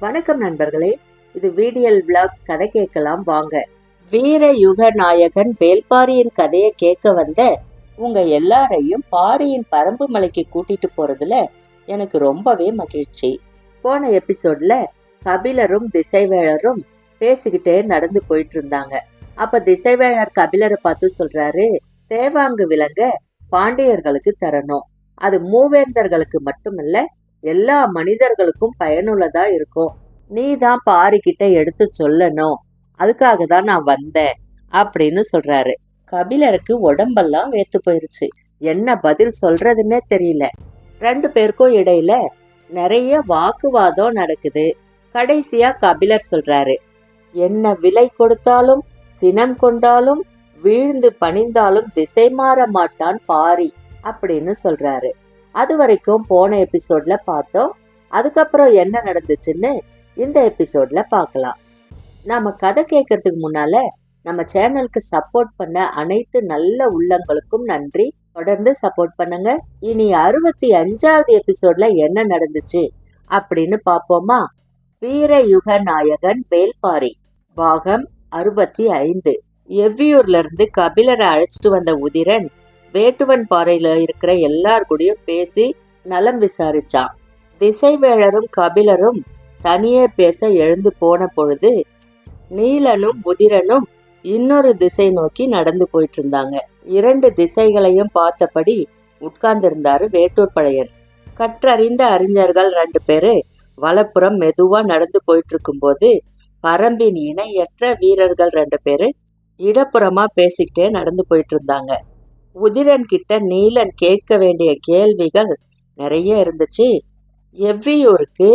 வணக்கம் நண்பர்களே, இது VDL Vlogs. கதை கேட்கலாம் வாங்க. வீர யுக நாயகன் வேல்பாரியின் கதையை கேட்க வந்த உங்க எல்லாரையும் பாரியின் பரம்பு மலைக்கு கூட்டிட்டு போறதுல எனக்கு ரொம்பவே மகிழ்ச்சி. போன எபிசோட்ல கபிலரும் திசைவேழரும் பேசிக்கிட்டே நடந்து போயிட்டு இருந்தாங்க. அப்ப திசைவேழர் கபிலரை பார்த்து சொல்றாரு, தேவாங்கு விலங்க பாண்டியர்களுக்கு தரணும். அது மூவேந்தர்களுக்கு மட்டுமல்ல, எல்லா மனிதர்களுக்கும் பயனுள்ளதா இருக்கும். நீ தான் பாரிக்கிட்ட எடுத்து சொல்லணும், அதுக்காக தான் நான் வந்தேன் அப்படின்னு சொல்றாரு. கபிலருக்கு உடம்பெல்லாம் வேத்து போயிருச்சு. என்ன பதில் சொல்றதுன்னே தெரியல. ரெண்டு பேருக்கும் இடையில நிறைய வாக்குவாதம் நடக்குது. கடைசியா கபிலர் சொல்றாரு, என்ன விலை கொடுத்தாலும் சினம் கொண்டாலும் வீழ்ந்து பணிந்தாலும் திசை மாற மாட்டான் பாரி அப்படின்னு சொல்றாரு. அது வரைக்கும் போன எபிசோட்ல பார்த்தோம். அதுக்கப்புறம் என்ன நடந்துச்சுன்னு இந்த எபிசோட்ல பார்க்கலாம். நாம கதை கேட்கறதுக்கு முன்னால நம்ம சேனலுக்கு சப்போர்ட் பண்ண அனைத்து நல்ல உள்ளங்களுக்கும் நன்றி. தொடர்ந்து சப்போர்ட் பண்ணுங்க. இனி 65வது எபிசோட்ல என்ன நடந்துச்சு அப்படின்னு பார்ப்போமா? வீர யுக நாயகன் வேல்பாரி பாகம் 65. எவ்வியூர்ல இருந்து கபிலரை அழைச்சிட்டு வந்த உதிரன் வேட்டுவன் பாறையில இருக்கிற எல்லார் கூடயும் பேசி நலம் விசாரிச்சான். திசைவேழரும் கபிலரும் தனியே பேச எழுந்து போன பொழுது நீலனும் உதிரனும் இன்னொரு திசை நோக்கி நடந்து போயிட்டு இருந்தாங்க. இரண்டு திசைகளையும் பார்த்தபடி உட்கார்ந்திருந்தாரு வேட்டூர் பழையன். கற்றறிந்த அறிஞர்கள் 2 பேரு வலப்புறம் மெதுவா நடந்து போயிட்டு இருக்கும் போது பரம்பின் இணையற்ற வீரர்கள் 2 பேரு இடப்புறமா பேசிக்கிட்டே நடந்து போயிட்டு இருந்தாங்க. உதிரன் கிட்ட நீலன் கேட்க வேண்டிய கேள்விகள் நிறைய இருந்துச்சு. எவ்வியூருக்கு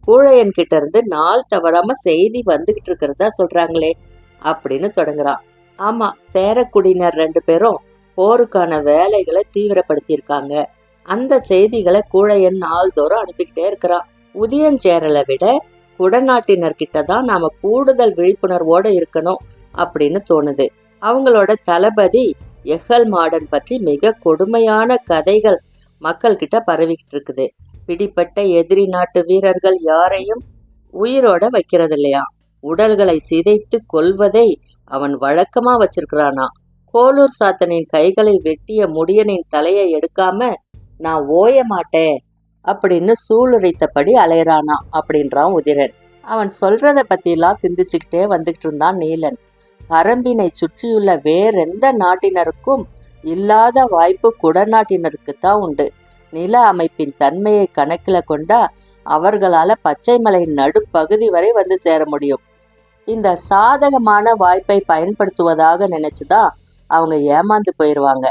கூழையன் கிட்ட இருந்து நாள் தவறாம செய்தி வந்துகிட்டு இருக்கிறதா சொல்றாங்களே அப்படின்னு தொடங்குறான். ஆமா, சேரக்குடியினர் 2 பேரும் போருக்கான வேலைகளை தீவிரப்படுத்தியிருக்காங்க. அந்த செய்திகளை கூழையன் நாள்தோறும் அனுப்பிக்கிட்டே இருக்கிறான். உதியஞ்சேரலை விட குடநாட்டினர் கிட்டதான் நாம கூடுதல் விழிப்புணர்வோட இருக்கணும் அப்படின்னு தோணுது. அவங்களோட தளபதி எஹல் மாடன் பற்றி மிக கொடுமையான கதைகள் மக்கள் கிட்ட பரவிக்கிட்டு இருக்குது. பிடிப்பட்ட எதிரி நாட்டு வீரர்கள் யாரையும் உயிரோட வைக்கிறது இல்லையா, உடல்களை சிதைத்து கொல்வதை அவன் வழக்கமா வச்சிருக்கிறானா. கோலூர் சாத்தனின் கைகளை வெட்டிய முடியனின் தலையை எடுக்காம நான் ஓய மாட்டேன் அப்படின்னு சூளுரைத்தபடி அலையறானா அப்படின்றான் உதிரன். அவன் சொல்றத பத்தியெல்லாம் சிந்திச்சுக்கிட்டே வந்துகிட்டு இருந்தான் நீலன். பரம்பினை சுற்றியுள்ள வேறெந்த நாட்டினருக்கும் இல்லாத வாய்ப்பு குடநாட்டினருக்கு தான் உண்டு. நில அமைப்பின் தன்மையை கணக்கில கொண்டா அவர்களால பச்சை மலையின் நடுப்பகுதி வரை வந்து சேர முடியும். இந்த சாதகமான வாய்ப்பை பயன்படுத்துவதாக நினைச்சுதான் அவங்க ஏமாந்து போயிடுவாங்க.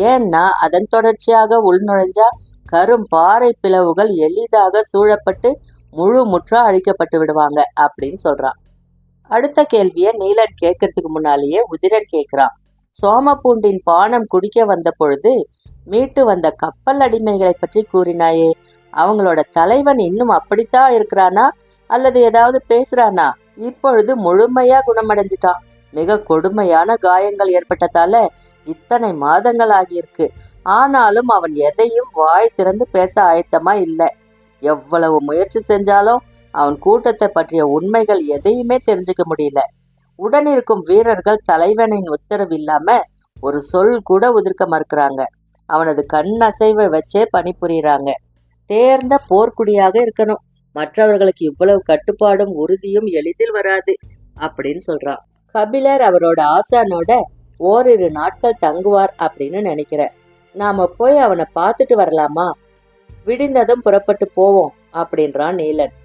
ஏன்னா அதன் தொடர்ச்சியாக உள்நுழைஞ்சா கரும் பாறை பிளவுகள் எளிதாக சூழப்பட்டு முழு முற்றா அழிக்கப்பட்டு விடுவாங்க அப்படின்னு சொல்றான். அடுத்த கேள்விய நீலன் கேட்கறதுக்கு முன்னாலேயே உதிரன் கேட்கிறான். சோமபூண்டின் பானம் குடிக்க வந்த பொழுது மீட்டு வந்த கப்பல் அடிமைகளை பற்றி கூறினாயே, அவங்களோட தலைவன் இன்னும் அப்படித்தான் இருக்கிறானா அல்லது ஏதாவது பேசுறானா? இப்பொழுது முழுமையா குணமடைஞ்சிட்டான். மிக கொடுமையான காயங்கள் ஏற்பட்டதால இத்தனை மாதங்கள் ஆகியிருக்கு. ஆனாலும் அவன் எதையும் வாய் திறந்து பேச ஆயத்தமா இல்லை. எவ்வளவு முயற்சி செஞ்சாலும் அவன் கூட்டத்தை பற்றிய உண்மைகள் எதையுமே தெரிஞ்சுக்க முடியல. உடனிருக்கும் வீரர்கள் தலைவனின் உத்தரவு இல்லாம ஒரு சொல் கூட உதிர்க்க மறுக்கிறாங்க. அவனது கண் அசைவை வச்சே பணிபுரியுறாங்க. தேர்ந்த போர்க்குடியாக இருக்கணும். மற்றவர்களுக்கு இவ்வளவு கட்டுப்பாடும் உறுதியும் எளிதில் வராது அப்படின்னு சொல்றான். கபிலர் அவரோட ஆசானோட ஓரிரு நாட்கள் தங்குவார் அப்படின்னு நினைக்கிறேன். நாம போய் அவனை பார்த்துட்டு வரலாமா? விடிந்ததும் புறப்பட்டு போவோம் அப்படின்றான் நீலன்.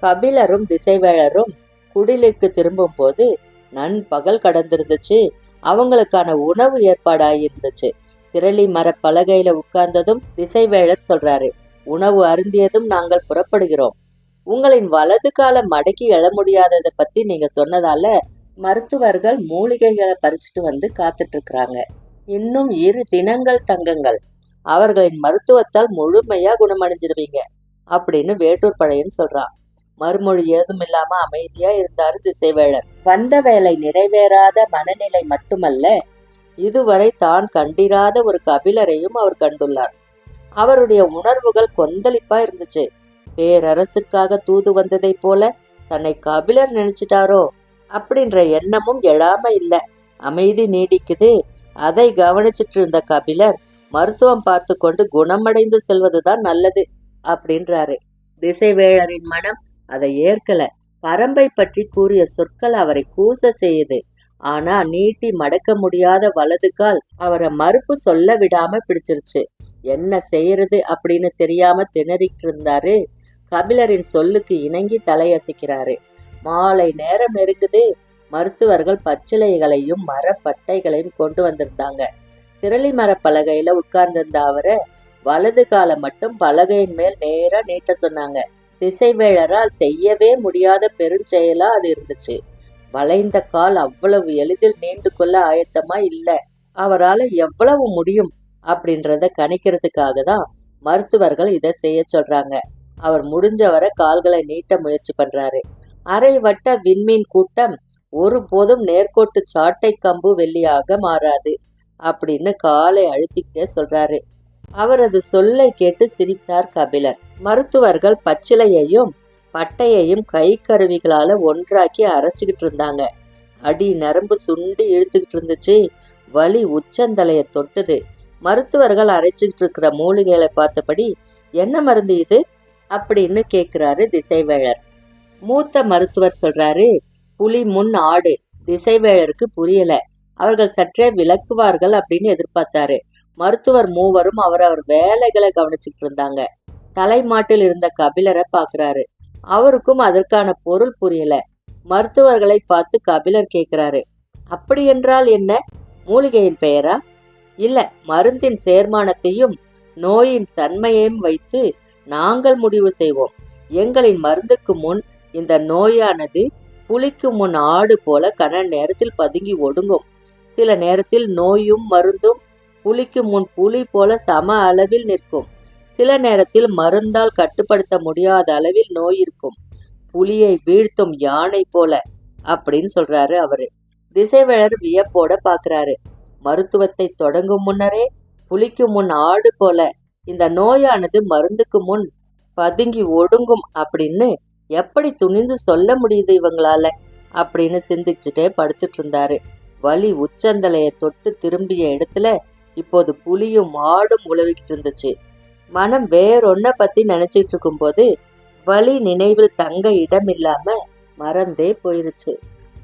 கபிலரும் திசைவேழரும் குடிலுக்கு திரும்பும் போது நண்பகல் கடந்திருந்துச்சு. அவங்களுக்கான உணவு ஏற்பாடாயிருந்துச்சு. திரளி மர பலகையில உட்கார்ந்ததும் திசைவேழர் சொல்றாரு, உணவு அருந்தியதும் நாங்கள் புறப்படுகிறோம். உங்களின் வலது கால மடக்கி எழ முடியாததை பத்தி நீங்க சொன்னதால மருத்துவர்கள் மூலிகைகளை பறிச்சுட்டு வந்து காத்துட்டு இருக்கிறாங்க. இன்னும் 2 தினங்கள் தங்குங்கள். அவர்களின் மருத்துவத்தால் முழுமையா குணமடைஞ்சிருவீங்க அப்படின்னு வேட்டூர் பழையன் சொல்றான். மறுமொழி ஏதும் இல்லாம அமைதியா இருந்தாரு திசைவேழர். வந்த வேலை நிறைவேறாத மனநிலை மட்டுமல்ல, இதுவரை தான் கண்டிராத ஒரு கபிலரையும் அவர் கண்டுள்ளார். அவருடைய உணர்வுகள் கொந்தளிப்பா இருந்துச்சு. பேரரசுக்காக தூது வந்ததை போல தன்னை கபிலர் நினைச்சிட்டாரோ அப்படின்ற எண்ணமும் எழாம இல்ல. அமைதி நீடிக்குது. அதை கவனிச்சிட்டு இருந்த கபிலர் மருத்துவம் பார்த்து கொண்டு குணமடைந்து செல்வதுதான் நல்லது அப்படின்றாரு. திசைவேழரின் மனம் அதை ஏற்கல. பரம்பை பற்றி கூறிய சொற்கள் அவரை கூச செய்யுது. ஆனா நீட்டி மடக்க முடியாத வலது கால் அவரை மறுப்பு சொல்ல விடாம பிடிச்சிருச்சு. என்ன செய்யறது அப்படின்னு தெரியாம திணறிட்டு இருந்தாரு. கபிலரின் சொல்லுக்கு இணங்கி தலையசைக்கிறாரு. மாலை நேரம் நெருங்குது. மருத்துவர்கள் பச்சிலைகளையும் மரப்பட்டைகளையும் கொண்டு வந்திருந்தாங்க. திரளி மர பலகையில உட்கார்ந்திருந்த அவரை வலது காலை மட்டும் பலகையின் மேல் நேரா நீட்ட சொன்னாங்க. திசைவேழரால் செய்யவே முடியாத பெருஞ்செயலா அது இருந்துச்சு. வளைந்த கால் அவ்வளவு எளிதில் நீண்டு கொள்ள ஆயத்தமா இல்ல. அவரால் எவ்வளவு முடியும் அப்படின்றத கணிக்கிறதுக்காக தான் மருத்துவர்கள் இதை செய்ய சொல்றாங்க. அவர் முடிஞ்சவரை கால்களை நீட்ட முயற்சி பண்றாரு. அரை வட்ட விண்மீன் கூட்டம் ஒருபோதும் நேர்கோட்டு சாட்டை கம்பு வெள்ளியாக மாறாது அப்படின்னு காலை அழுத்திக்கிட்டே சொல்றாரு. அவரது சொல்லை கேட்டு சிரித்தார் கபிலர். மருத்துவர்கள் பச்சிலையையும் பட்டையையும் கை கருவிகளால ஒன்றாக்கி அரைச்சுக்கிட்டு இருந்தாங்க. அடி நரம்பு சுண்டி இழுத்துக்கிட்டு இருந்துச்சு. வலி உச்சந்தலைய தொட்டுது. மருத்துவர்கள் அரைச்சுக்கிட்டு இருக்கிற மூலிகைகளை பார்த்தபடி, என்ன மருந்து இது அப்படின்னு கேக்குறாரு திசைவேழர். மூத்த மருத்துவர் சொல்றாரு, புலி முன் ஆடு. திசைவேழருக்கு புரியல. அவர்கள் சற்றே விளக்குவார்கள் அப்படின்னு எதிர்பார்த்தாரு. மருத்துவர் மூவரும் அவர் வேலைகளை கவனிச்சுட்டு இருந்தாங்க. தலைமாட்டில் இருந்த கபிலரை பாக்குறாரு. அவருக்கும் அதற்கான பொருள் புரியல. மருத்துவர்களை பார்த்து கபிலர் கேக்குறாரு, அப்படி என்றால் என்ன? மூலிகையின் பெயரா? இல்ல, மருந்தின் சேர்மானத்தையும் நோயின் தன்மையையும் வைத்து நாங்கள் முடிவு செய்வோம். எங்களின் மருந்துக்கு முன் இந்த நோயானது புலிக்கு முன் ஆடு போல கன நேரத்தில் பதுங்கி ஒடுங்கும். சில நேரத்தில் நோயும் மருந்தும் புலிக்கு முன் புலி போல சம அளவில் நிற்கும். சில நேரத்தில் மருந்தால் கட்டுப்படுத்த முடியாத அளவில் நோய் இருக்கும். புலியை வீழ்த்தும் யானை போல அப்படின்னு சொல்றாரு அவரு. திசைவேழர் வியப்போட பாக்குறாரு. மருத்துவத்தை தொடங்கும் முன்னரே புலிக்கு முன் ஆடு போல இந்த நோயானது மருந்துக்கு முன் பதுங்கி ஒடுங்கும் அப்படின்னு எப்படி துணிந்து சொல்ல முடியுது இவங்களால அப்படின்னு சிந்திச்சுட்டே படுத்துட்டு இருந்தாரு. வலி உச்சந்தலைய தொட்டு திரும்பிய இடத்துல இப்போது புலியும் ஆடும் உழவிக்கிட்டு இருந்துச்சு. மனம் வேறொன்ன பத்தி நினைச்சிட்டு இருக்கும் போது வலி நினைவில் தங்க இடம் இல்லாம மறந்தே போயிருச்சு.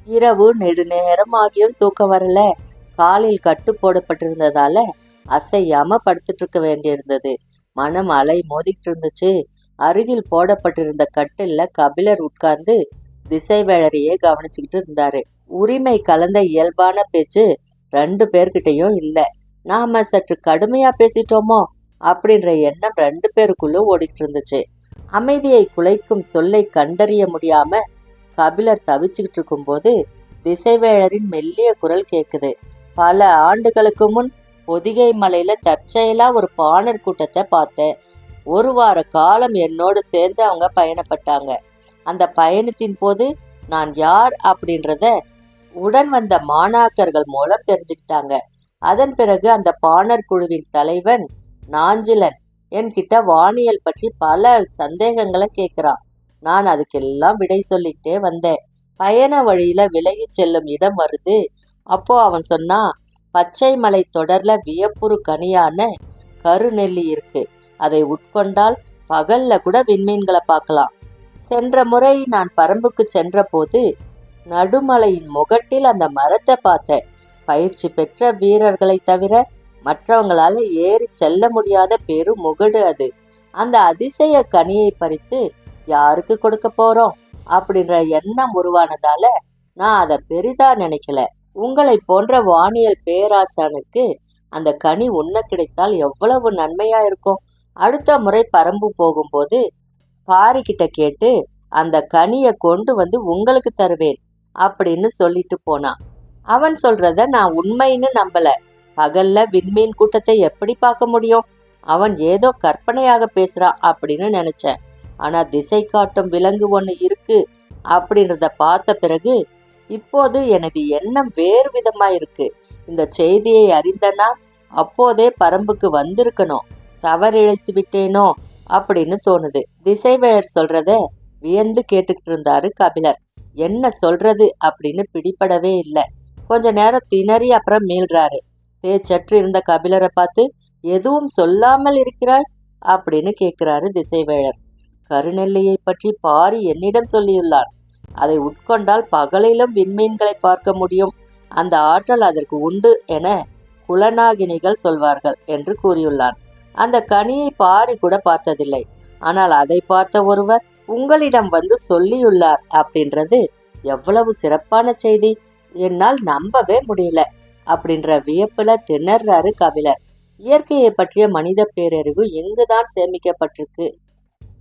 இரவு நெடுநேரம் ஆகியும் தூக்கம் வரல. காலில் கட்டு போடப்பட்டிருந்ததால அசையாம படுத்துட்டு இருக்க வேண்டியிருந்தது. மனம் அலை மோதிக்கிட்டு இருந்துச்சு. அருகில் போடப்பட்டிருந்த கட்டில்ல கபிலர் உட்கார்ந்து திசைவேழரையே கவனிச்சுக்கிட்டு இருந்தாரு. உரிமை கலந்த இயல்பான பேச்சு 2 பேர்கிட்டையும் இல்ல. நாம சற்று கடுமையா பேசிட்டோமோ அப்படின்ற எண்ணம் 2 பேருக்குள்ளும் ஓடிட்டு இருந்துச்சு. அமைதியை குலைக்கும் சொல்லை கண்டறிய முடியாம கபிலர் தவிச்சுக்கிட்டு இருக்கும் போது திசைவேழரின் மெல்லிய குரல் கேக்குது. பல ஆண்டுகளுக்கு முன் பொதிகை மலையில தற்செயலா ஒரு பாணர் கூட்டத்தை பார்த்தேன். 1 வார காலம் என்னோடு சேர்ந்து அவங்க பயணப்பட்டாங்க. அந்த பயணத்தின் போது நான் யார் அப்படின்றத உடன் வந்த மாணாக்கர்கள் மூலம் தெரிஞ்சுக்கிட்டாங்க. அதன் பிறகு அந்த பாணர் குழுவின் தலைவன் நாஞ்சிலன் என்கிட்ட வானியல் பற்றி பல சந்தேகங்களை கேட்கிறான். நான் அதுக்கெல்லாம் விடை சொல்லிக்கிட்டே வந்தேன். பயண வழியில விலகி செல்லும் இடம் வருது. அப்போ அவன் சொன்னா, பச்சை மலை தொடர்ல வியப்புறு கனியான கருநெல்லி இருக்கு. அதை உட்கொண்டால் பகல்ல கூட விண்மீன்களை பார்க்கலாம். சென்ற முறை நான் பரம்புக்கு சென்ற போது நடுமலையின் முகட்டில் அந்த மரத்தை பார்த்தேன். பயிற்சி பெற்ற வீரர்களை தவிர மற்றவங்களால ஏறி செல்ல முடியாத பெரு முகடு அது. அந்த அதிசய கனியை பறித்து யாருக்கு கொடுக்க போறோம் அப்படின்ற எண்ணம் உருவானதால நான் அதை பெரிதா நினைக்கல. உங்களை போன்ற வானியல் பேராசானுக்கு அந்த கனி உண்ண கிடைத்தால் எவ்வளவு நன்மையா இருக்கும். அடுத்த முறை பரம்பு போகும்போது பாரிக்கிட்ட கேட்டு அந்த கனியை கொண்டு வந்து உங்களுக்கு தருவேன் அப்படின்னு சொல்லிட்டு போனான். அவன் சொல்றத நான் உண்மைன்னு நம்பல. பகல்ல விண்மீன் கூட்டத்தை எப்படி பார்க்க முடியும்? அவன் ஏதோ கற்பனையாக பேசுறான் அப்படின்னு நினைச்சேன். ஆனா திசை காட்டும் விலங்கு ஒண்ணு இருக்கு அப்படின்றத பார்த்த பிறகு இப்போது எனது எண்ணம் வேறு விதமா இருக்கு. இந்த செய்தியை அறிந்தனா அப்போதே பரம்புக்கு வந்திருக்கணும். தவறிழைத்து விட்டேனோ அப்படின்னு தோணுது. திசைவேழர் சொல்றத வியந்து கேட்டுக்கிட்டு இருந்தாரு கபிலர். என்ன சொல்றது அப்படின்னு பிடிபடவே இல்லை. கொஞ்ச நேரம் திணறி அப்புறம் மீள்றாரு. பேச்சற்று இருந்த கபிலரை பார்த்து, எதுவும் சொல்லாமல் இருக்கிறாய் அப்படின்னு கேட்கிறாரு திசைவேழர். கருநெல்லியை பற்றி பாரி என்னிடம் சொல்லியுள்ளான். அதை உட்கொண்டால் பகலிலும் விண்மீன்களை பார்க்க முடியும், அந்த ஆற்றல் அதற்கு உண்டு என குலநாகினிகள் சொல்வார்கள் என்று கூறியுள்ளான். அந்த கனியை பாரி கூட பார்த்ததில்லை. ஆனால் அதை பார்த்த ஒருவர் உங்களிடம் வந்து சொல்லியுள்ளார் அப்படின்றது எவ்வளவு சிறப்பான செய்தி, என்னால் நம்பவே முடியல அப்படின்ற வியப்புல திணறாரு கபிலர். இயற்கையை பற்றிய மனித பேரறிவு எங்குதான் சேமிக்கப்பட்டிருக்கு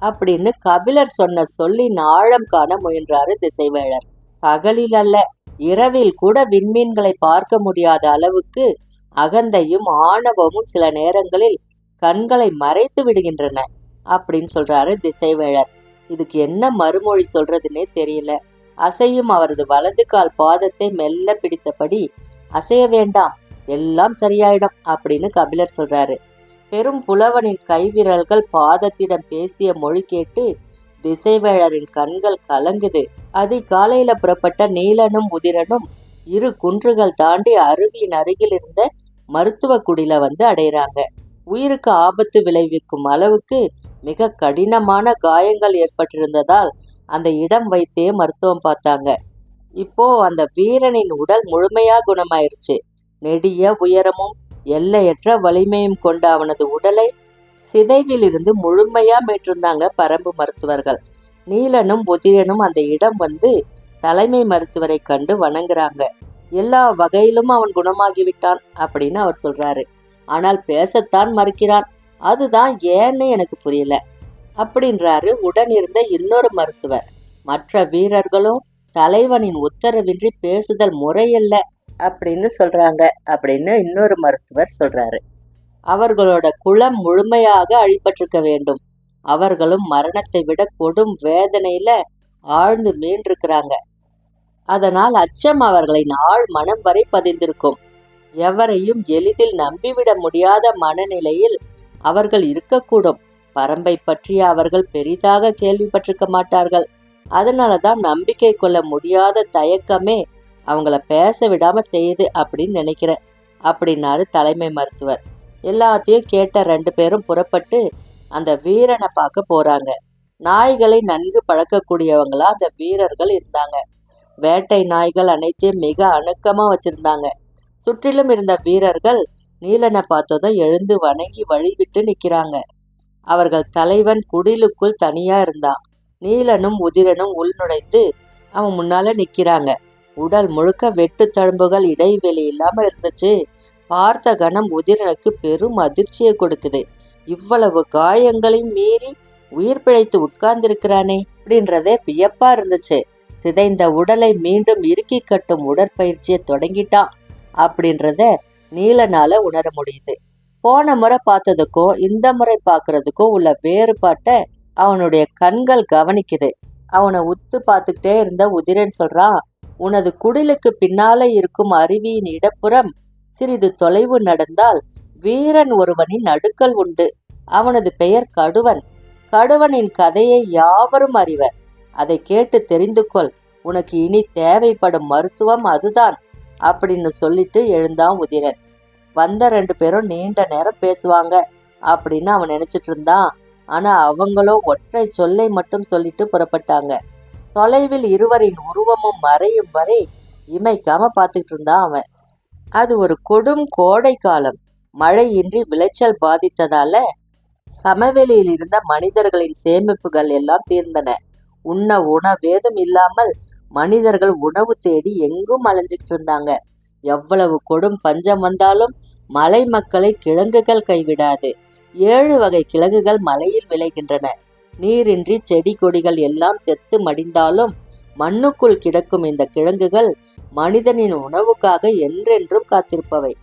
அப்படின்னு கபிலர் சொன்ன சொல்லின் ஆழம் காண முயன்றாரு திசைவேழர். பகலில் அல்ல, இரவில் கூட விண்மீன்களை பார்க்க முடியாத அளவுக்கு அகந்தையும் ஆணவமும் சில நேரங்களில் கண்களை மறைத்து விடுகின்றன அப்படின்னு சொல்றாரு திசைவேழர். இதுக்கு என்ன மறுமொழி சொல்றதுன்னே தெரியல. அசையும் அவரது வலது கால் பாதத்தை மெல்ல பிடித்தபடி, அசைய வேண்டாம், எல்லாம் சரியாயிடும் அப்படின்னு கபிலர் சொல்றாரு. பெரும் புலவனின் கைவிரல்கள் பாதத்திடம் பேசிய மொழி கேட்டு திசைவேழரின் கண்கள் கலங்குது. அதிகாலையில புறப்பட்ட நீலனும் உதிரனும் இரு குன்றுகள் தாண்டி அருவியின் அருகில் இருந்த மருத்துவ குடில வந்து அடைகிறாங்க. உயிருக்கு ஆபத்து விளைவிக்கும் அளவுக்கு மிக கடினமான காயங்கள் ஏற்பட்டிருந்ததால் அந்த இடம் வைத்தே மருத்துவம் பார்த்தாங்க. இப்போ அந்த வீரனின் உடல் முழுமையா குணமாயிருச்சு. நெடிய உயரமும் எல்லையற்ற வலிமையும் கொண்ட அவனது உடலை சிதைவில் இருந்து முழுமையா மீட்டிருந்தாங்க பரம்பு மருத்துவர்கள். நீலனும் உதிரனும் அந்த இடம் வந்து தலைமை மருத்துவரை கண்டு வணங்குறாங்க. எல்லா வகையிலும் அவன் குணமாகிவிட்டான் அப்படின்னு அவர் சொல்றாரு. ஆனால் பேசத்தான் மறுக்கிறான், அதுதான் ஏன்னு எனக்கு புரியல அப்படின்றாரு உடன் இருந்த இன்னொரு மருத்துவர். மற்ற வீரர்களும் தலைவனின் உத்தரவின்றி பேசுதல் முறையல்ல அப்படின்னு சொல்றாங்க அப்படின்னு இன்னொரு மருத்துவர் சொல்றாரு. அவர்களோட குலம் முழுமையாக அழிப்பட்டிருக்க வேண்டும். அவர்களும் மரணத்தை விட கொடும் வேதனையில ஆழ்ந்து மீண்டிருக்கிறாங்க. அதனால் அச்சம் அவர்களின் ஆழ் மனம் வரை பதிந்திருக்கும். எவரையும் எளிதில் நம்பிவிட முடியாத மனநிலையில் அவர்கள் இருக்கக்கூடும். பரம்பை பற்றி அவர்கள் பெரிதாக கேள்விப்பட்டிருக்க மாட்டார்கள். அதனாலதான் நம்பிக்கை கொள்ள முடியாத தயக்கமே அவங்கள பேச விடாம செய்யுது அப்படின்னு நினைக்கிறேன் அப்படின்னாரு தலைமை மருத்துவர். எல்லாத்தையும் கேட்ட 2 பேரும் புறப்பட்டு அந்த வீரனை பார்க்க போறாங்க. நாய்களை நன்கு பழக்கக்கூடியவங்களா அந்த வீரர்கள் இருந்தாங்க. வேட்டை நாய்கள் அனைத்தையும் மிக அணுக்கமா வச்சிருந்தாங்க. சுற்றிலும் இருந்த வீரர்கள் நீலனை பார்த்ததும் எழுந்து வணங்கி வழிவிட்டு நிக்கிறாங்க. அவர்கள் தலைவன் குடிலுக்குள் தனியா இருந்தான். நீலனும் உதிரனும் உள்நுழைந்து அவன் முன்னால நிக்கிறாங்க. உடல் முழுக்க வெட்டு தழும்புகள் இடைவெளி இல்லாம இருந்துச்சு. பார்த்த கணம் உதிரனுக்கு பெரும் அதிர்ச்சியை கொடுக்குது. இவ்வளவு காயங்களையும் மீறி உயிர் பிழைத்து உட்கார்ந்திருக்கிறானே அப்படின்றதே வியப்பா இருந்துச்சு. சிதைந்த உடலை மீண்டும் இறுக்கி கட்டும் உடற்பயிற்சியை தொடங்கிட்டான் அப்படின்றத நீலனால உணர முடியுது. போன முறை பார்த்ததுக்கும் இந்த முறை பார்க்கறதுக்கும் உள்ள வேறுபாட்டை அவனுடைய கண்கள் கவனிக்குது. அவனை உத்து பார்த்துக்கிட்டே இருந்த உதிரன் சொல்றான், உனது குடிலுக்கு பின்னால இருக்கும் அருவியின் இடப்புறம் சிறிது தொலைவு நடந்தால் வீரன் ஒருவனின் நடுக்கல் உண்டு. அவனது பெயர் கடுவன். கடுவனின் கதையை யாவரும் அறிவர். அதை கேட்டு தெரிந்து கொள். உனக்கு இனி தேவைப்படும் மருத்துவம் அதுதான் அப்படின்னு சொல்லிட்டு எழுந்தான் உதிரன். வந்த 2 பேரும் நீண்ட நேரம் பேசுவாங்க அப்படின்னு அவன் நினைச்சிட்டு இருந்தான். ஆனா அவங்களோ ஒற்றை சொல்லை மட்டும் சொல்லிட்டு புறப்பட்டாங்க. தொலைவில் இருவரின் உருவமும் மறையும் வரை இமைக்காம பார்த்துக்கிட்டு இருந்தான் அவன். அது ஒரு கொடும் கோடை காலம். மழையின்றி விளைச்சல் பாதித்ததால சமவெளியில் இருந்த மனிதர்களின் சேமிப்புகள் எல்லாம் தீர்ந்தன. உண்ண உணவேதும் இல்லாமல் மனிதர்கள் உணவு தேடி எங்கும் அலைஞ்சிட்டு இருந்தாங்க. எவ்வளவு கொடும் பஞ்சம் வந்தாலும் மலை மக்களை கிழங்குகள் கைவிடாது. 7 வகை கிழங்குகள் மலையில் விளைகின்றன. நீரின்றி செடி கொடிகள் எல்லாம் செத்து மடிந்தாலும் மண்ணுக்குள் கிடக்கும் இந்த கிழங்குகள் மனிதனின் உணவுக்காக என்றென்றும் காத்திருப்பவை.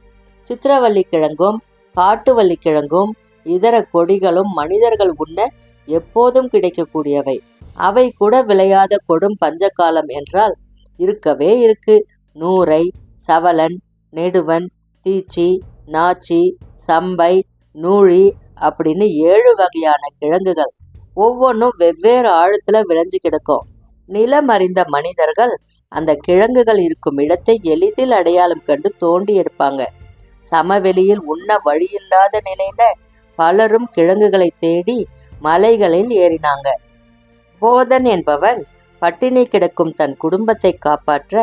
சித்திரவள்ளி கிழங்கும் காட்டுவள்ளி கிழங்கும் இதர கொடிகளும் மனிதர்கள் உண்ண எப்போதும் கிடைக்கக்கூடியவை. அவை கூட விளையாத கொடும் பஞ்சகாலம் என்றால் இருக்கவே இருக்கு. நூரை, சவலன், நெடுவன், தீச்சி, நாச்சி, சம்பை, நூழி, அப்படின்னு 7 வகையான கிழங்குகள், ஒவ்வொன்றும் வெவ்வேறு ஆழத்துல விளைஞ்சு கிடக்கும். நிலம் அறிந்த மனிதர்கள் அந்த கிழங்குகள் இருக்கும் இடத்தை எளிதில் அடையாளம் கண்டு தோண்டி எடுப்பாங்க. சமவெளியில் உண்ண வழியில்லாத நிலையில பலரும் கிழங்குகளை தேடி மலைகளில் ஏறினாங்க. போதன் என்பவன் பட்டினி கிடக்கும் தன் குடும்பத்தை காப்பாற்ற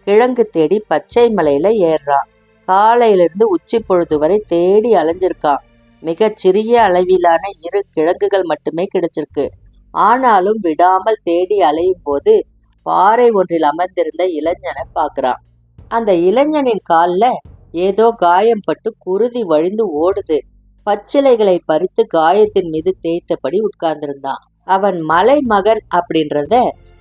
கிழங்கு தேடி பச்சை மலையில ஏறுறான். காலையிலிருந்து உச்சி பொழுது வரை தேடி அலைஞ்சிருக்கான். மிகச் சிறிய அளவிலான 2 கிழங்குகள் மட்டுமே கிடைச்சிருக்கு. ஆனாலும் விடாமல் தேடி அலையும் போது பாறை ஒன்றில் அமர்ந்திருந்த இளைஞனை பார்க்கறான். அந்த இளைஞனின் கால்ல ஏதோ காயம் பட்டு குருதி வழிந்து ஓடுது. பச்சிலைகளை பறித்து காயத்தின் மீது தேய்த்தபடி உட்கார்ந்திருந்தான். அவன் மலை மகன் அப்படின்றத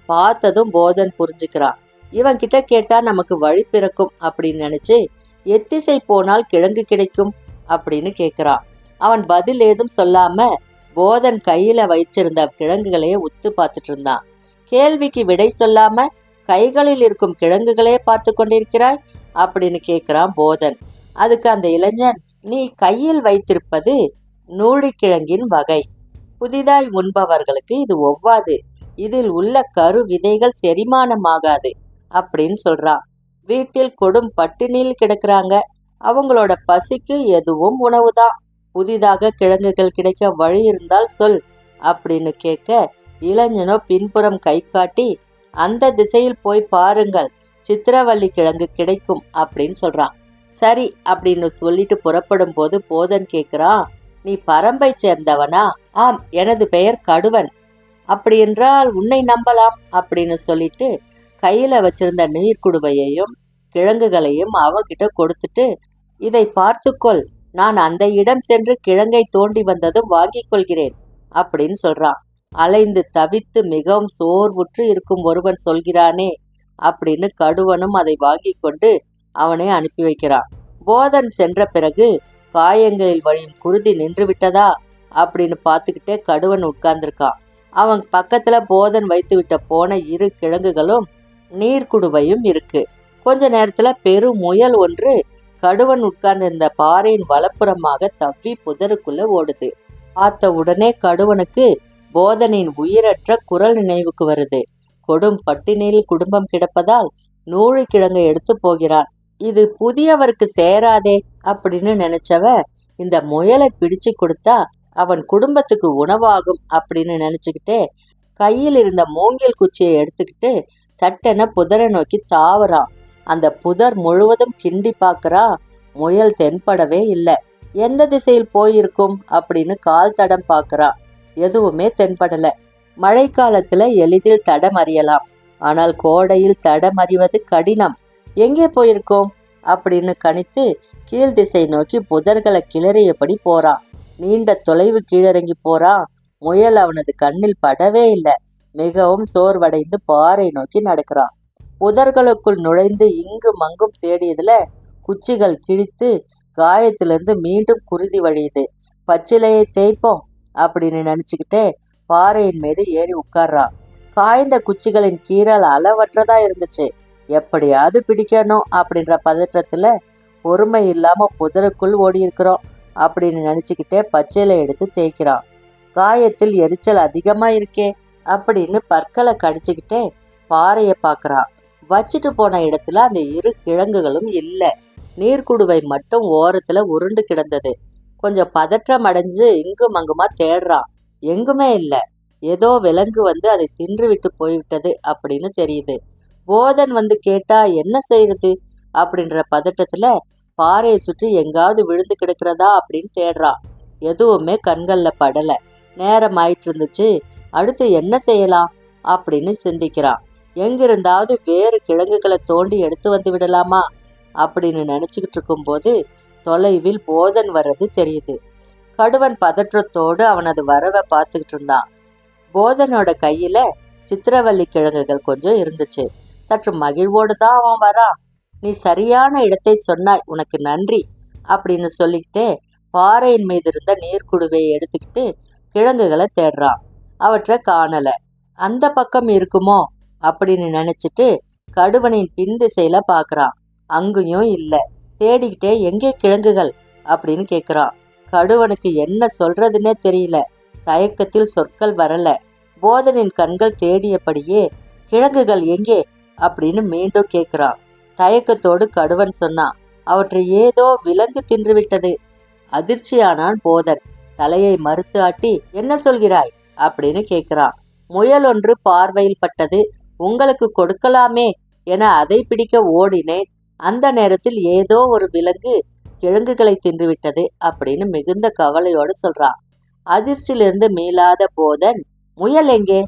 பார்த்ததும் போதன் புரிஞ்சுக்கிறான். இவன் கிட்ட கேட்டா நமக்கு வழி பிறக்கும் அப்படின்னு நினைச்சு, எத்திசை போனால் கிழங்கு கிடைக்கும் அப்படின்னு கேட்கிறான். அவன் பதில் ஏதும் சொல்லாம போதன் கையில வைச்சிருந்த கிழங்குகளையே உத்து பார்த்துட்டு இருந்தான். கேள்விக்கு விடை சொல்லாம கைகளில் இருக்கும் கிழங்குகளே பார்த்து கொண்டிருக்கிறாய் அப்படின்னு கேட்கிறான் போதன். அதுக்கு அந்த இளைஞன், நீ கையில் வைத்திருப்பது நூழிக்கிழங்கின் வகை. புதிதாய் உண்பவர்களுக்கு இது ஒவ்வாது. இதில் உள்ள கரு விதைகள் செரிமானமாகாது அப்படின்னு சொல்றான். வீட்டில் கொடும் பட்டினியில் கிடக்குறாங்க. அவங்களோட பசிக்கு எதுவும் உணவுதான். புதிதாக கிழங்குகள் கிடைக்க வழி இருந்தால் சொல் அப்படின்னு கேட்க, இளைஞனோ பின்புறம் கை காட்டி, அந்த திசையில் போய் பாருங்கள், சித்திரவள்ளி கிழங்கு கிடைக்கும் அப்படின்னு சொல்றான். சரி அப்படின்னு சொல்லிட்டு புறப்படும் போது போதன் கேட்கிறான், நீ பரம்பை சேர்ந்தவனா? ஆம், எனது பெயர் கடுவன். அப்படி என்றால் உன்னை நம்பலாம் அப்படின்னு சொல்லிட்டு கையில வச்சிருந்த நீர்க்குடுவையையும் கிழங்குகளையும் அவகிட்ட கொடுத்துட்டு, இதை பார்த்துக்கொள், நான் அந்த இடம் சென்று கிழங்கை தோண்டி வந்ததும் வாங்கிக் கொள்கிறேன் அப்படின்னு சொல்றான். அலைந்து தவித்து மிகவும் சோர்வுற்று இருக்கும் ஒருவன் சொல்கிறானே அப்படின்னு கடுவனும் அதை வாங்கி கொண்டு அவனை அனுப்பி வைக்கிறான். போதன் சென்ற பிறகு காயங்களில் வழியும் குருதி நின்று விட்டதா அப்படின்னு பார்த்துக்கிட்டே கடுவன் உட்கார்ந்துருக்கான். அவன் பக்கத்துல போதன் வைத்து விட்ட போன 2 கிழங்குகளும் நீர்க்குடுவையும் இருக்கு. கொஞ்ச நேரத்துல பெரும் முயல் ஒன்று கடுவன் உட்கார்ந்திருந்த பாறையின் வலப்புறமாக தப்பி புதருக்குள்ள ஓடுது. பார்த்த உடனே கடுவனுக்கு போதனின் உயிரற்ற குரல் நினைவுக்கு வருது. கொடும் பட்டினியில் குடும்பம் கிடப்பதால் நூழி கிழங்கை எடுத்து போகிறான். இது புதியவருக்கு சேராதே அப்படின்னு நினைச்சவ இந்த முயலை பிடிச்சு கொடுத்தா அவன் குடும்பத்துக்கு உணவாகும் அப்படின்னு நினைச்சுக்கிட்டே கையில் இருந்த மூங்கில் குச்சியை எடுத்துக்கிட்டு சட்டென புதரை நோக்கி தாவறான். அந்த புதர் முழுவதும் கிண்டி பார்க்கறான். முயல் தென்படவே இல்லை. எந்த திசையில் போயிருக்கும் அப்படின்னு கால் தடம் பார்க்கறான். எதுவுமே தென்படல. மழைக்காலத்துல எளிதில் தடம் அறியலாம், ஆனால் கோடையில் தடம் அறிவது கடினம். எங்கே போயிருக்கோம் அப்படின்னு கணித்து கீழ் திசை நோக்கி புதர்களை கிளறியபடி போறான். நீண்ட தொலைவு கீழிறங்கி போறான். முயல் அவனது கண்ணில் படவே இல்லை. மிகவும் சோர்வடைந்து பாறை நோக்கி நடக்கிறான். புதர்களுக்குள் நுழைந்து இங்கும் அங்கும் தேடியதுல குச்சிகள் கிழித்து காயத்திலிருந்து மீண்டும் குருதி வழியுது. பச்சிலையை தேய்ப்போம் அப்படின்னு நினைச்சுக்கிட்டே பாறையின் மீது ஏறி உட்கார்றான். காய்ந்த குச்சிகளின் கீறல் அளவற்றதா இருந்துச்சு. எப்படியாவது பிடிக்கணும் அப்படின்ற பதற்றத்துல பொறுமை இல்லாம புதருக்குள் ஓடி இருக்கிறோம் அப்படின்னு நினைச்சுக்கிட்டே பச்சிலை எடுத்து தேய்க்கிறான். காயத்தில் எரிச்சல் அதிகமா இருக்கே அப்படின்னு பற்களை கடிச்சுக்கிட்டே பாறையை பார்க்கறான். வச்சுட்டு போன இடத்துல அந்த 2 கிழங்குகளும் இல்லை. நீர்க்குடுவை மட்டும் ஓரத்துல உருண்டு கிடந்தது. கொஞ்சம் பதற்றம் அடைஞ்சு இங்கும் அங்குமா தேடுறான். எங்குமே இல்லை. ஏதோ விலங்கு வந்து அதை தின்று விட்டு போய்விட்டது அப்படின்னு தெரியுது. போதன் வந்து கேட்டா என்ன செய்யறது அப்படின்ற பதட்டத்துல பாறையை சுற்றி எங்காவது விழுந்து கிடக்கிறதா அப்படின்னு தேடுறான். எதுவுமே கண்கள்ல படல. நேரம் ஆயிட்டு இருந்துச்சு. அடுத்து என்ன செய்யலாம் அப்படின்னு சிந்திக்கிறான். எங்கிருந்தாவது வேறு கிழங்குகளை தோண்டி எடுத்து வந்து விடலாமா அப்படின்னு நினைச்சுக்கிட்டு இருக்கும் போது தொலைவில் போதன் வர்றது தெரியுது. கடுவன் பதற்றத்தோடு அவனது வரவை பார்த்துக்கிட்டு இருந்தான். போதனோட கையில சித்திரவள்ளி கிழங்குகள் கொஞ்சம் இருந்துச்சு. சற்று மகிழ்வோடு தான் அவன் வரான். நீ சரியான இடத்தை சொன்னாய், உனக்கு நன்றி அப்படின்னு சொல்லிக்கிட்டே பாறையின் மீது இருந்த நீர்க்குடுவையை எடுத்துக்கிட்டு கிழங்குகளை தேடுறான். அவற்றை காணல. அந்த பக்கம் இருக்குமோ அப்படின்னு நினைச்சிட்டு கடுவனின் பின் திசையில பாக்குறான். அங்கேயும் இல்லை. தேடிக்கிட்டே எங்கே கிழங்குகள் அப்படின்னு கேட்குறான். கடுவனுக்கு என்ன சொல்றதுன்னே தெரியல. தயக்கத்தில் சொற்கள் வரல. போதனின் கண்கள் தேடியபடியே கிழங்குகள் எங்கே அப்படின்னு மீண்டும் கேட்கிறான். தயக்கத்தோடு கடுவன் சொன்னான், அவற்றை ஏதோ விலங்கு தின்றுவிட்டது. அதிர்ச்சியானான் போதன். தலையை மறுத்து ஆட்டி, என்ன சொல்கிறாய் அப்படின்னு கேட்கிறான். முயல் ஒன்று பார்வையில் பட்டது, உங்களுக்கு கொடுக்கலாமே என அதை பிடிக்க ஓடினேன். அந்த நேரத்தில் ஏதோ ஒரு விலங்கு கிழங்குகளை தின்றுவிட்டது அப்படின்னு மிகுந்த கவலையோடு சொல்றான். அதிர்ச்சியிலிருந்து மீளாத போதன், முயல் எங்கே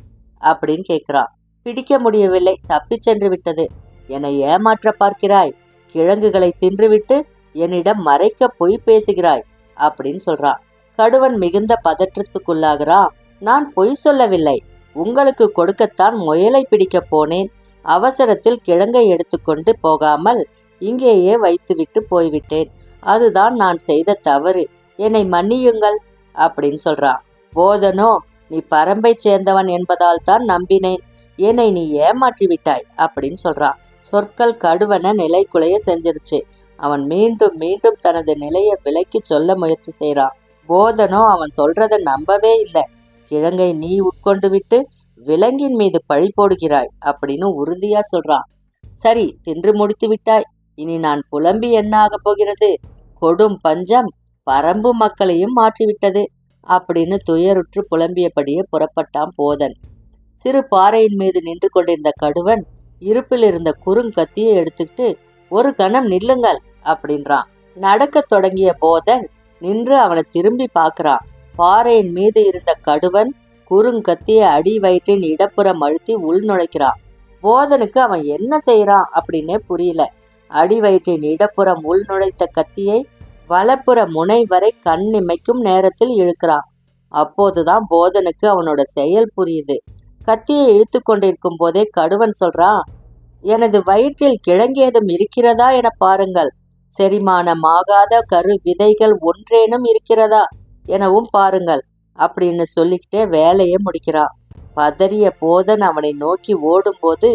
அப்படின்னு கேட்கிறான். பிடிக்க முடியவில்லை, தப்பி சென்று விட்டது. என்னை ஏமாற்ற பார்க்கிறாய், கிழங்குகளை தின்றுவிட்டு என்னிடம் மறைக்க பொய் பேசுகிறாய் அப்படின்னு சொல்றான். கடுவன் மிகுந்த பதற்றத்துக்குள்ளாகிறான். நான் பொய் சொல்லவில்லை, உங்களுக்கு கொடுக்கத்தான் முயலை பிடிக்க போனேன். அவசரத்தில் கிழங்கை எடுத்துக்கொண்டு போகாமல் இங்கேயே வைத்துவிட்டு போய்விட்டேன். அதுதான் நான் செய்த தவறு, என்னை மன்னியுங்கள் அப்படின்னு சொல்றான். போதனோ, நீ பரம்பை சேர்ந்தவன் என்பதால் தான் நம்பினேன், என்னை நீ ஏமாற்றி விட்டாய் அப்படின்னு சொல்றான். சொற்கள் கடுவனை நிலைக்குலைய செஞ்சிருச்சு. அவன் மீண்டும் மீண்டும் தனது நிலையை விலக்கி சொல்ல முயற்சி செய்றான். போதனோ அவன் சொல்றத நம்பவே இல்லை. கிழங்கை நீ உட்கொண்டு விட்டு விலங்கின் மீது பழி போடுகிறாய் அப்படின்னு உறுதியா சொல்றான். சரி, தின்று முடித்து விட்டாய், இனி நான் புலம்பி என்ன ஆகப் போகிறது? கொடும் பஞ்சம் பரம்பு மக்களையும் மாற்றிவிட்டது அப்படின்னு துயருற்று புலம்பியபடியே புறப்பட்டான் போதன். சிறு பாறையின் மீது நின்று கொண்டிருந்த கடுவன் இருப்பில் இருந்த குறுங்கத்தியை எடுத்துக்கிட்டு, ஒரு கணம் நில்லுங்கள் அப்படின்றான். நடக்க தொடங்கிய போதன் நின்று அவனை திரும்பி பார்க்கிறான். பாறையின் மீது இருந்த கடுவன் குறுங்கத்தியை அடி வயிற்றின் இடப்புறம் அழுத்தி உள் நுழைக்கிறான். போதனுக்கு அவன் என்ன செய்யறான் அப்படின்னே புரியல. அடி வயிற்றின் இடப்புறம் உள் நுழைத்த கத்தியை வலப்புற முனை வரை கண் இமைக்கும் நேரத்தில் இழுக்கிறான். அப்போதுதான் போதனுக்கு அவனோட செயல் புரியுது. கத்தியை இழுத்து கொண்டிருக்கும் போதே கடுவன் சொல்றான், எனது வயிற்றில் கிழங்கேதும் இருக்கிறதா என பாருங்கள், செரிமானமாகாத கரு விதைகள் ஒன்றேனும் இருக்கிறதா எனவும் பாருங்கள் அப்படின்னு சொல்லிக்கிட்டே வேலையை முடிக்கிறான். பதறிய போதன் அவனை நோக்கி ஓடும்போது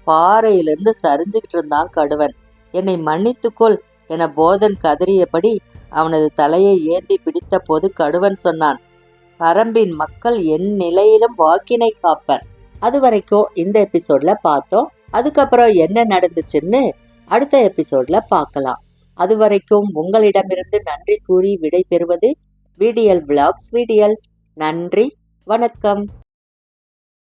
பாறையிலிருந்து சரிஞ்சுக்கிட்டு இருந்தான் கடுவன். என்னை மன்னித்துக்கொள் என போதன் கதறியபடி அவனது தலையை ஏந்தி பிடித்த போது கடுவன் சொன்னான், பரம்பின் மக்கள் என் நிலையிலும் வாக்கினை காப்பர். அது வரைக்கும் இந்த எபிசோட்ல பார்த்தோம். அதுக்கப்புறம் என்ன நடந்துச்சுன்னு அடுத்த எபிசோட்ல பார்க்கலாம். அது வரைக்கும் உங்களிடமிருந்து நன்றி கூறி விடை பெறுவது விடியல் விளாக்ஸ் விடியல். நன்றி, வணக்கம்.